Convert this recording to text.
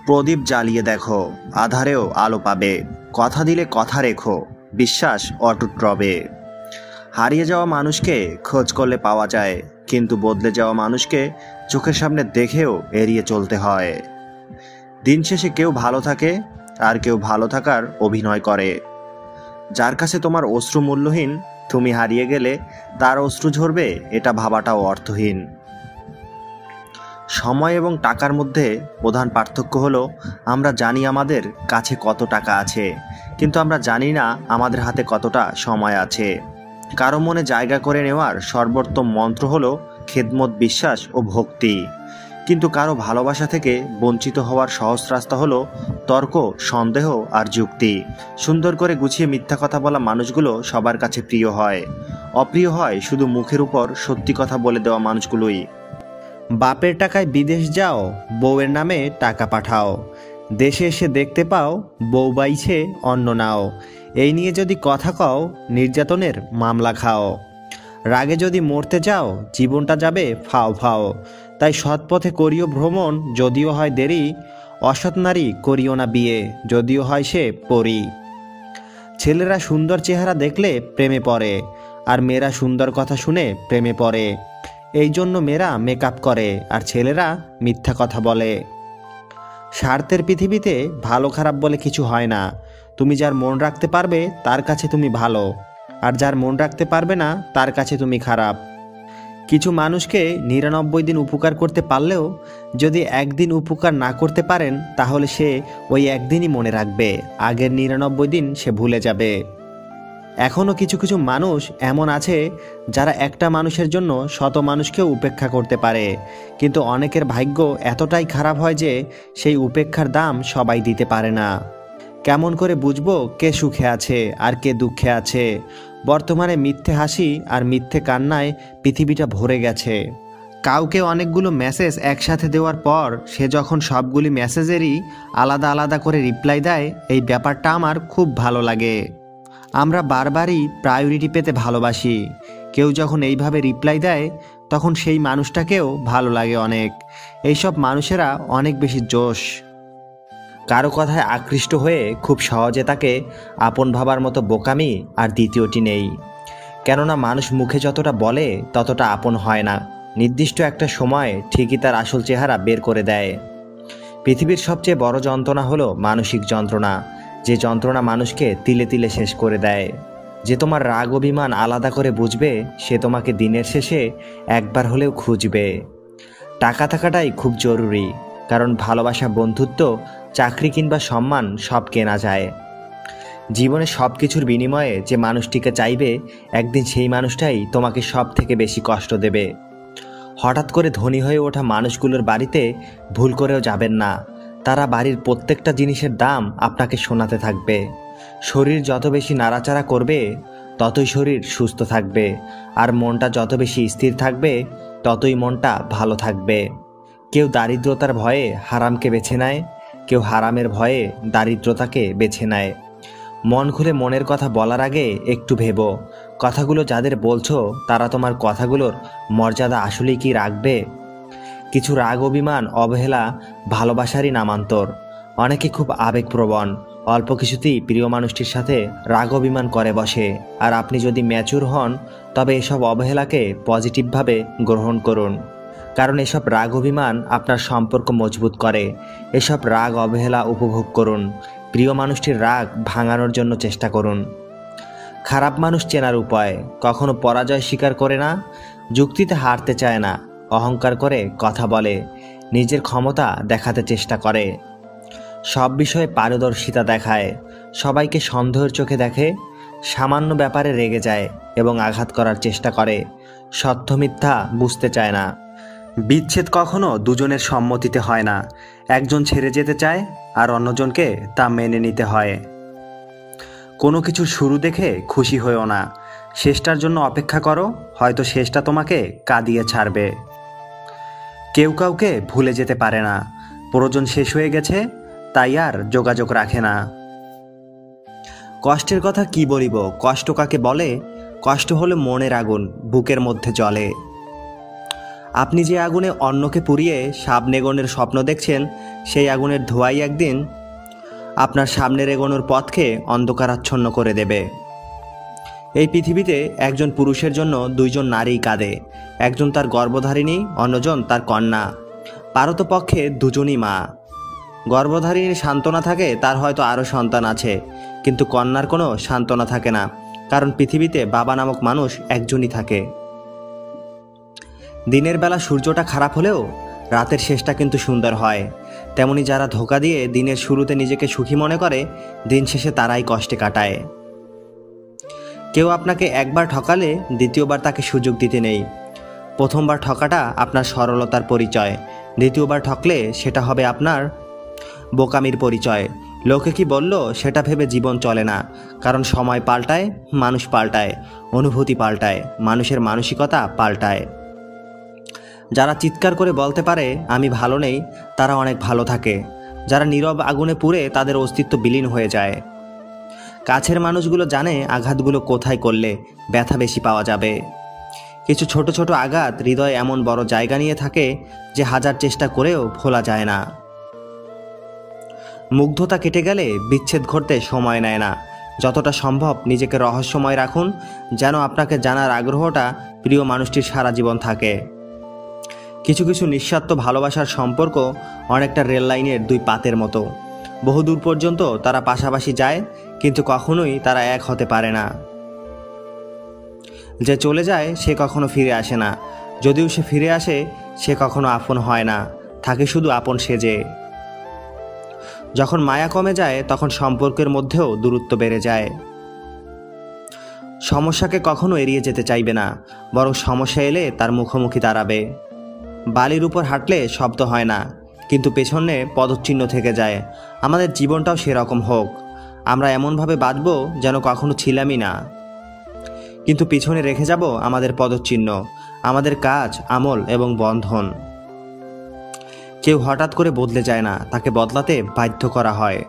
প্রদীপ জ্বালিয়ে দেখো, আধারেও আলো পাবে। কথা দিলে কথা রেখো, বিশ্বাস অটুট রবে। হারিয়ে যাওয়া মানুষকে খোঁজ করলে পাওয়া যায়, কিন্তু বদলে যাওয়া মানুষকে চোখের সামনে দেখেও এড়িয়ে চলতে হয়। দিন শেষে কেউ ভালো থাকে, আর কেউ ভালো থাকার অভিনয় করে। যার কাছে তোমার অশ্রু মূল্যহীন, তুমি হারিয়ে গেলে তার অশ্রু ঝরবে, এটা ভাবাটাও অর্থহীন। সময় এবং টাকার মধ্যে প্রধান পার্থক্য হলো, আমরা জানি আমাদের কাছে কত টাকা আছে, কিন্তু আমরা জানি না আমাদের হাতে কতটা সময় আছে। কারো মনে জায়গা করে নেওয়ার সর্বোত্তম মন্ত্র হলো খেদমত, বিশ্বাস ও ভক্তি, কিন্তু কারো ভালোবাসা থেকে বঞ্চিত হওয়ার সহজ রাস্তা হলো তর্ক, সন্দেহ আর যুক্তি। সুন্দর করে গুছিয়ে মিথ্যা কথা বলা মানুষগুলো সবার কাছে প্রিয় হয়, অপ্রিয় হয় শুধু মুখের উপর সত্যি কথা বলে দেওয়া মানুষগুলোই। বাপের টাকায় বিদেশ যাও, বউয়ের নামে টাকা পাঠাও, দেশে এসে দেখতে পাও বউ বাইছে অন্ন নাও। এই নিয়ে যদি কথা কও, নির্যাতনের মামলা খাও। রাগে যদি মরতে যাও, জীবনটা যাবে ফাও ফাও। তাই সৎ পথে করিও ভ্রমণ, যদিও হয় দেরি। অসৎ নারী করিও না বিয়ে, যদিও হয় সে পরী। ছেলেরা সুন্দর চেহারা দেখলে প্রেমে পড়ে, আর মেয়েরা সুন্দর কথা শুনে প্রেমে পড়ে। এই জন্য মেয়েরা মেকআপ করে, আর ছেলেরা মিথ্যা কথা বলে। স্বার্থের পৃথিবীতে ভালো খারাপ বলে কিছু হয় না। তুমি যার মন রাখতে পারবে তার কাছে তুমি ভালো, আর যার মন রাখতে পারবে না তার কাছে তুমি খারাপ। কিছু মানুষকে 99 দিন উপকার করতে পারলেও যদি একদিন উপকার না করতে পারেন, তাহলে সে ওই একদিনই মনে রাখবে, আগের 99 দিন সে ভুলে যাবে। এখনও কিছু কিছু মানুষ এমন আছে যারা একটা মানুষের জন্য শত মানুষকেও উপেক্ষা করতে পারে, কিন্তু অনেকের ভাগ্য এতটাই খারাপ হয় যে সেই উপেক্ষার দাম সবাই দিতে পারে না। কেমন করে বুঝবো কে সুখে আছে আর কে দুঃখে আছে? বর্তমানে মিথ্যে হাসি আর মিথ্যে কান্নায় পৃথিবীটা ভরে গেছে। কাউকে অনেকগুলো মেসেজ একসাথে দেওয়ার পর সে যখন সবগুলি মেসেজেরই আলাদা আলাদা করে রিপ্লাই দেয়, এই ব্যাপারটা আমার খুব ভালো লাগে। আমরা বারবারই প্রায়োরিটি পেতে ভালোবাসি। কেউ যখন এইভাবে রিপ্লাই দেয়, তখন সেই মানুষটাকেও ভালো লাগে অনেক। এইসব মানুষেরা অনেক বেশি জোশ। কারো কথায় আকৃষ্ট হয়ে খুব সহজে তাকে আপন ভাবার মতো বোকামি আর দ্বিতীয়টি নেই। কেননা মানুষ মুখে যতটা বলে ততটা আপন হয় না। নির্দিষ্ট একটা সময় ঠিকই তার আসল চেহারা বের করে দেয়। পৃথিবীর সবচেয়ে বড় যন্ত্রণা হলো মানসিক যন্ত্রণা, যে যন্ত্রণা মানুষকে তিলে তিলে শেষ করে দেয়। যে তোমার রাগ অভিমান আলাদা করে বুঝবে, সে তোমাকে দিনের শেষে একবার হলেও খুঁজবে। টাকা থাকাটাই খুব জরুরি, কারণ ভালোবাসা, বন্ধুত্ব, চাকরি কিংবা সম্মান সব কেনা যায়। জীবনে সব কিছুর বিনিময়ে যে মানুষটিকে চাইবে, একদিন সেই মানুষটাই তোমাকে সব থেকে বেশি কষ্ট দেবে। হঠাৎ করে ধনী হয়ে ওঠা মানুষগুলোর বাড়িতে ভুল করেও যাবেন না। তারা বাড়ির প্রত্যেকটা জিনিসের দাম আপনাকে শোনাতে থাকবে। শরীর যত বেশি নাড়াচাড়া করবে, ততই শরীর সুস্থ থাকবে, আর মনটা যত বেশি স্থির থাকবে, ততই মনটা ভালো থাকবে। কেউ দারিদ্রতার ভয়ে হারামকে বেছে নেয়, কেউ হারামের ভয়ে দারিদ্রতাকে বেছে নেয়। মন খুলে মনের কথা বলার আগে একটু ভেবো, কথাগুলো যাদের বলছো তারা তোমার কথাগুলোর মর্যাদা আসলেই কি রাখবে? কিছু রাগ, অভিমান, অবহেলা ভালোবাসারই নামান্তর। অনেকে খুব আবেগপ্রবণ, অল্প কিছুতেই প্রিয় মানুষটির সাথে রাগ অভিমান করে বসে। আর আপনি যদি ম্যাচুর হন, তবে এসব অবহেলাকে পজিটিভভাবে গ্রহণ করুন, কারণ এসব রাগ অভিমান আপনার সম্পর্ক মজবুত করে। এসব রাগ অবহেলা উপভোগ করুন, প্রিয় মানুষটির রাগ ভাঙানোর জন্য চেষ্টা করুন। খারাপ মানুষ চেনার উপায়: কখনো পরাজয় স্বীকার করে না, যুক্তিতে হারতে চায় না, অহংকার করে কথা বলে, নিজের ক্ষমতা দেখাতে চেষ্টা করে, সব বিষয়ে পারদর্শিতা দেখায়, সবাইকে সন্দেহের চোখে দেখে, সামান্য ব্যাপারে রেগে যায় এবং আঘাত করার চেষ্টা করে, সত্য মিথ্যা বুঝতে চায় না। বিচ্ছেদ কখনো দুজনের সম্মতিতে হয় না, একজন ছেড়ে যেতে চায় আর অন্যজনকে তা মেনে নিতে হয়। কোনো কিছুর শুরু দেখে খুশি হয়েও না, শেষটার জন্য অপেক্ষা করো, হয়তো শেষটা তোমাকে কাঁদিয়ে ছাড়বে। কেউ কাউকে ভুলে যেতে পারে না, প্রয়োজন শেষ হয়ে গেছে তাই আর যোগাযোগ রাখে না। কষ্টের কথা কি বলিব, কষ্ট কাকে বলে? কষ্ট হলো মনের আগুন, বুকের মধ্যে জ্বলে। আপনি যে আগুনে অন্যকে পুড়িয়ে সামনে এগোনোর স্বপ্ন দেখছেন, সেই আগুনের ধোঁয়াই একদিন আপনার সামনের এগোনোর পথকে অন্ধকারাচ্ছন্ন করে দেবে। এই পৃথিবীতে একজন পুরুষের জন্য দুইজন নারী কাঁদে, একজন তার গর্ভধারিণী, অন্যজন তার কন্যা, পারতপক্ষে দুজনই মা। গর্ভধারিণীর সান্ত্বনা থাকে তার হয়তো আরও সন্তান আছে, কিন্তু কন্যার কোনো সান্ত্বনা থাকে না, কারণ পৃথিবীতে বাবা নামক মানুষ একজনই থাকে। দিনের বেলা সূর্যটা খারাপ হলেও রাতের শেষটা কিন্তু সুন্দর হয়। তেমনি যারা ধোঁকা দিয়ে দিনের শুরুতে নিজেকে সুখী মনে করে, দিন শেষে তারাই কষ্টে কাটায়। কেউ আপনাকে একবার ঠকালে দ্বিতীয়বার তাকে সুযোগ দিতে নেই। প্রথমবার ঠকাটা আপনার সরলতার পরিচয়, দ্বিতীয়বার ঠকলে সেটা হবে আপনার বোকামির পরিচয়। লোকে কি বলল সেটা ভেবে জীবন চলে না, কারণ সময় পাল্টায়, মানুষ পাল্টায়, অনুভূতি পাল্টায়, মানুষের মানসিকতা পাল্টায়। যারা চিৎকার করে বলতে পারে আমি ভালো নেই, তারা অনেক ভালো থাকে। যারা নীরব আগুনে পুড়ে তাদের অস্তিত্ব বিলীন হয়ে যায়। কাছের মানুষগুলো জানে আঘাতগুলো কোথায় করলে ব্যথা বেশি পাওয়া যাবে। কিছু ছোট ছোট আঘাত হৃদয়ে এমন বড় জায়গা নিয়ে থাকে যে হাজার চেষ্টা করেও ভোলা যায় না। মুগ্ধতা কেটে গেলে বিচ্ছেদ ঘটতে সময় নেয় না। যতটা সম্ভব নিজেকে রহস্যময় রাখুন, যেন আপনাকে জানার আগ্রহটা প্রিয় মানুষটির সারা জীবন থাকে। কিছু কিছু নিঃস্বার্থ ভালোবাসার সম্পর্ক অনেকটা রেল লাইনের দুই পাতের মতো। বহুদূর পর্যন্ত তারা পাশাপাশি যায়, কিন্তু কখনোই তারা এক হতে পারে না। যে চলে যায় সে কখনো ফিরে আসে না, যদিও সে ফিরে আসে সে কখনো আপন হয় না, থাকে শুধু আপন সেজে। যখন মায়া কমে যায় তখন সম্পর্কের মধ্যেও দূরত্ব বেড়ে যায়। সমস্যাকে কখনো এড়িয়ে যেতে চাইবে না, বরং সমস্যা এলে তার মুখোমুখি দাঁড়াবে। বালির উপর হাঁটলে শব্দ হয় না, কিন্তু পেছনে পদচিহ্ন থেকে যায়। আমাদের জীবনটাও সেরকম হোক, আমরা এমনভাবে বাঁচব যেন কখনো ছিলামই না, কিন্তু পিছনে রেখে যাব আমাদের পদচিহ্ন, আমাদের কাজ, আমল এবং বন্ধন। কেউ হঠাৎ করে বদলে যায় না, তাকে বদলাতে বাধ্য করা হয়।